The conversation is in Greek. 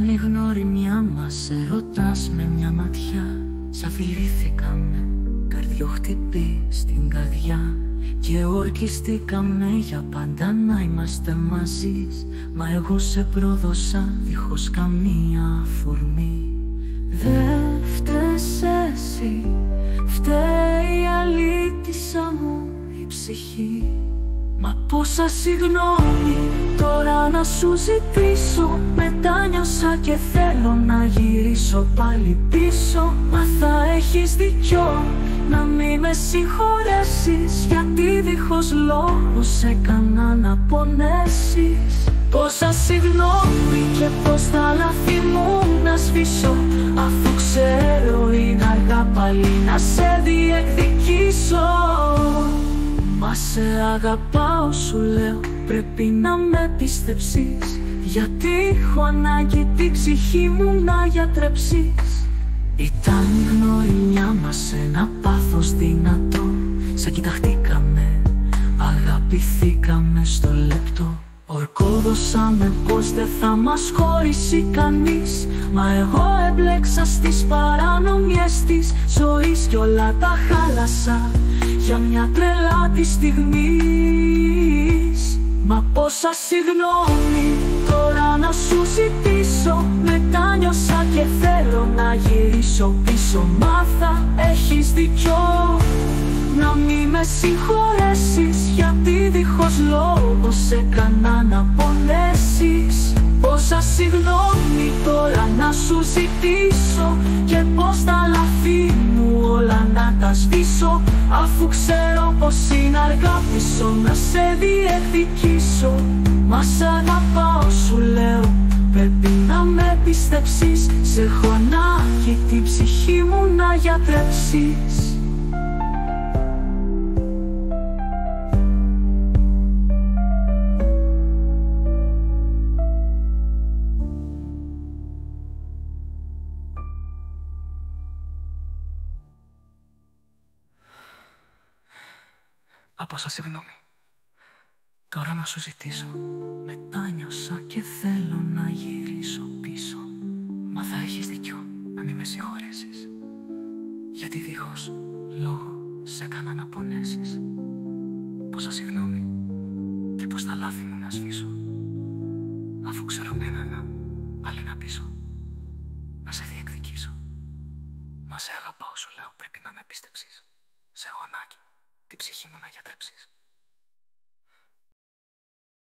Ήταν η γνωριμιά μας, ερωτάς με μια ματιά. Σαν φιλήθηκαμε, καρδιοχτυπή στην καρδιά. Και ορκιστήκαμε για πάντα να είμαστε μαζί. Μα εγώ σε πρόδωσα δίχως καμία αφορμή. Δε φταίς εσύ, φταίει η αλήτησα μου η ψυχή. Μα πόσα συγγνώμη τώρα να σου ζητήσω. Μετάνιωσα και θέλω να γυρίσω πάλι πίσω. Μα θα έχεις δίκιο να μη με συγχωρέσεις, γιατί δίχως λόγο σε έκανα να πονέσεις. Πόσα συγγνώμη και πως τα λάθη μου να σβήσω, αφού ξέρω είναι αργά πάλι να σε διεκδικήσω. Μα σε αγαπάω σου λέω, πρέπει να με πιστέψεις, γιατί έχω ανάγκη την ψυχή μου να γιατρέψεις. Ήταν η γνωριμιά μας ένα πάθος δυνατό. Σαν κοιταχτήκαμε, αγαπηθήκαμε στο λεπτό. Ορκόδωσαμε πως δεν θα μας χωρίσει κανείς. Μα εγώ έμπλεξα στις παρανομιές της ζωής κι όλα τα χάλασα για μια τρελά της στιγμής. Μα πόσα συγγνώμη τώρα να σου ζητήσω. Μετάνιωσα και θέλω να γυρίσω πίσω. Μα θα έχεις δίκιο να μη με συγχωρέσεις, γιατί δίχως λόγο σε έκανα να πονέσεις. Πόσα συγγνώμη τώρα να σου ζητήσω, και πως τα λάθη μου όλα να τα σβήσω, αφού ξέρω πως είναι αργά πίσω να σε διεκδικήσω. Μα σ' αγαπάω σου λέω, πρέπει να με πιστέψεις, σε έχω ανάγκη την ψυχή μου να γιατρέψεις. Απόσα συγγνώμη τώρα να σου ζητήσω. Μετάνιωσα και θέλω να γυρίσω πίσω. Μα θα έχεις δίκιο να μη με συγχωρέσεις, γιατί δίχως λόγο σε έκανα να πονέσεις. Πόσα συγγνώμη και πως τα λάθη μου να σβήσω, αφού ξέρω με ένα πάλι να πίσω να σε διεκδικήσω. Μα σε αγαπάω σου λέω, πρέπει να με πίστεψεις, σε έχω ανάγκη την ψυχή μου να γιατρέψεις.